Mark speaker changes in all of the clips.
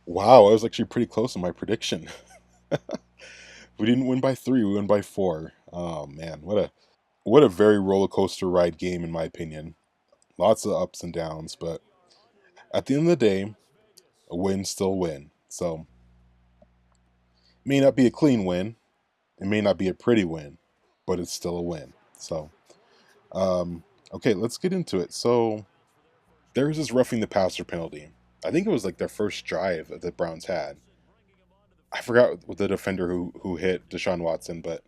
Speaker 1: Wow, I was actually pretty close in my prediction. We didn't win by three, we won by four. Oh man, what a very roller coaster ride game in my opinion. Lots of ups and downs, but at the end of the day, a win still win. So it may not be a clean win, it may not be a pretty win, but it's still a win. So um, okay, let's get into it. So there's this roughing the passer penalty. I think it was like their first drive that the Browns had. I forgot what the defender who hit Deshaun Watson, but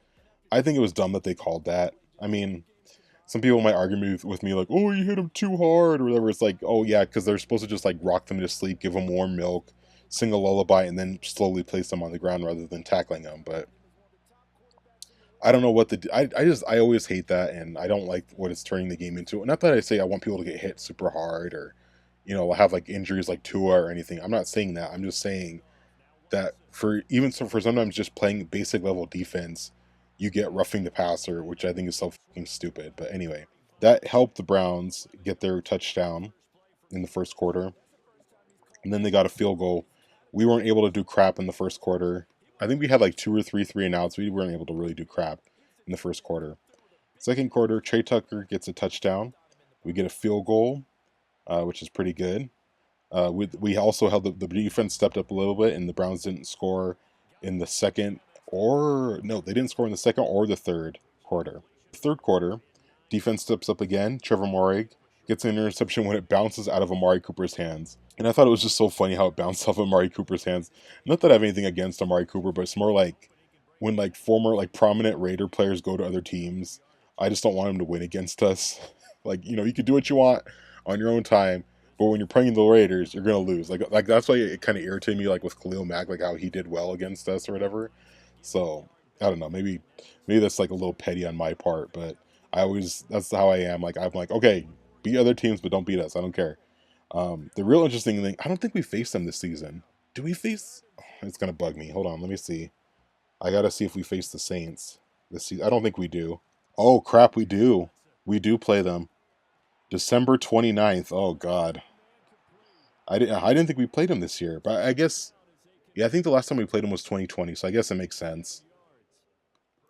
Speaker 1: I think it was dumb that they called that. I mean, some people might argue with me like, "Oh, you hit him too hard" or whatever. It's like, "Oh yeah," because they're supposed to just like rock them to sleep, give them warm milk, sing a lullaby, and then slowly place them on the ground rather than tackling them. But I don't know what the I always hate that, and I don't like what it's turning the game into. Not that I say I want people to get hit super hard or have like injuries like Tua or anything. I'm not saying that. I'm just saying that for sometimes just playing basic level defense, you get roughing the passer, which I think is so fucking stupid. But anyway, that helped the Browns get their touchdown in the first quarter, and then they got a field goal. We weren't able to do crap in the first quarter. I think we had like two or three and outs. We weren't able to really do crap in the first quarter. Second quarter, Trey Tucker gets a touchdown. We get a field goal, which is pretty good. We also held the defense stepped up a little bit, and the Browns didn't score in the second or no, they didn't score in the second or the third quarter. Third quarter, defense steps up again. Trevor Morig gets an interception when it bounces out of Amari Cooper's hands, and I thought it was just so funny how it bounced off Amari Cooper's hands. Not that I have anything against Amari Cooper, but it's more like when like former like prominent Raider players go to other teams. I just don't want them to win against us. Like you could do what you want on your own time, but when you're playing the Raiders, you're gonna lose. Like that's why it kind of irritated me, like with Khalil Mack, like how he did well against us or whatever. So I don't know, maybe that's like a little petty on my part, but that's how I am. Like I'm like, okay, beat other teams, but don't beat us. I don't care. The real interesting thing, I don't think we faced them this season. Do we face? Oh, it's gonna bug me. Hold on, let me see. I gotta see if we face the Saints this season. I don't think we do. Oh crap, we do. We do play them. December 29th. Oh god. I didn't think we played them this year, but I guess yeah, I think the last time we played them was 2020, so I guess it makes sense.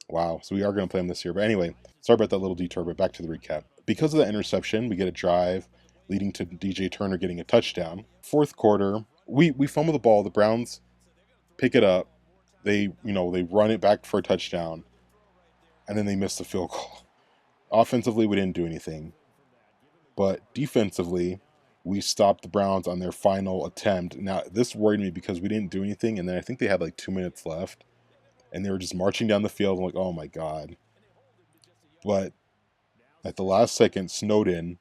Speaker 1: Wow, so we are going to play them this year. But anyway, sorry about that little detour, but back to the recap. Because of the interception, we get a drive leading to DJ Turner getting a touchdown. Fourth quarter, we fumble the ball. The Browns pick it up. They run it back for a touchdown, and then they miss the field goal. Offensively, we didn't do anything, but defensively, we stopped the Browns on their final attempt. Now, this worried me because we didn't do anything, and then I think they had like 2 minutes left, and they were just marching down the field. I'm like, oh my god! But at the last second, Snowden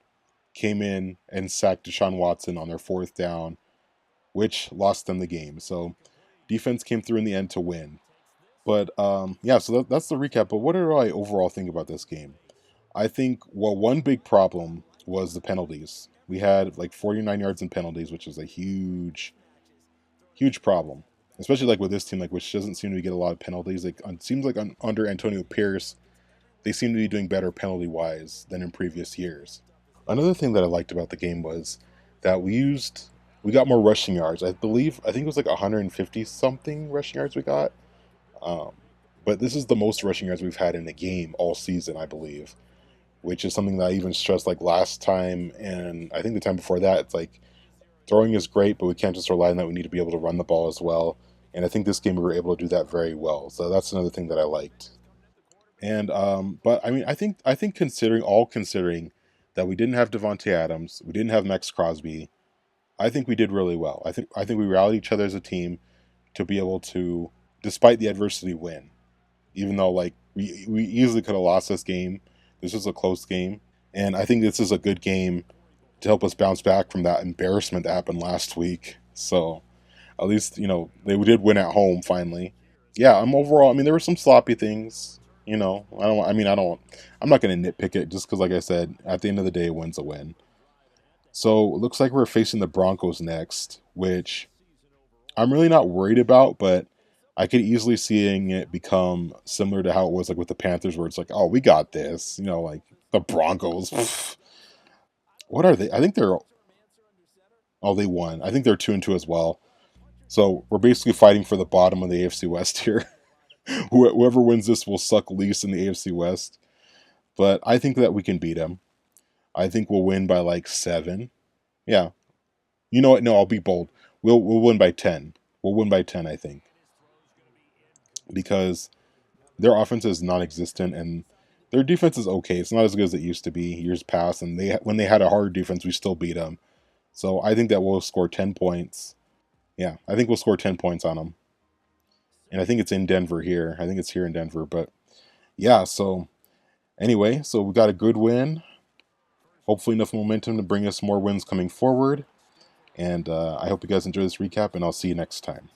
Speaker 1: came in and sacked Deshaun Watson on their fourth down, which lost them the game. So defense came through in the end to win. But yeah, so that's the recap. But what do I overall think about this game? I think, well, one big problem was the penalties. We had like 49 yards in penalties, which is a huge, huge problem, especially like with this team, like which doesn't seem to get a lot of penalties. Like it seems like under Antonio Pierce, they seem to be doing better penalty wise than in previous years. Another thing that I liked about the game was that we got more rushing yards. I think it was like 150 something rushing yards we got. Um, but this is the most rushing yards we've had in a game all season, I believe, which is something that I even stressed like last time and I think the time before that. It's like throwing is great, but we can't just rely on that. We need to be able to run the ball as well. And I think this game we were able to do that very well. So that's another thing that I liked. And but I mean, I think considering that we didn't have Devonte Adams, we didn't have Max Crosby, I think we did really well. I think we rallied each other as a team to be able to, despite the adversity, win. Even though like we easily could have lost this game, this was a close game, and I think this is a good game to help us bounce back from that embarrassment that happened last week. So at least they did win at home finally. Yeah, I'm overall. I mean, there were some sloppy things. I don't. I mean, I don't. I'm not going to nitpick it just because, like I said, at the end of the day, a win's a win. So it looks like we're facing the Broncos next, which I'm really not worried about, but I could easily seeing it become similar to how it was like with the Panthers, where it's like, oh, we got this. Like the Broncos. Pff, what are they? I think they're. Oh, they won. I think they're 2-2 as well. So we're basically fighting for the bottom of the AFC West here. Whoever wins this will suck least in the AFC West. But I think that we can beat them. I think we'll win by like 7. Yeah. You know what? No, I'll be bold. We'll win by 10. We'll win by 10, I think. Because their offense is non-existent and their defense is okay. It's not as good as it used to be years past, and when they had a hard defense, we still beat them. So I think that we'll score 10 points. Yeah, I think we'll score 10 points on them. And I think it's in Denver here. I think it's here in Denver. But yeah, so anyway, so we got a good win. Hopefully enough momentum to bring us more wins coming forward. And I hope you guys enjoy this recap, and I'll see you next time.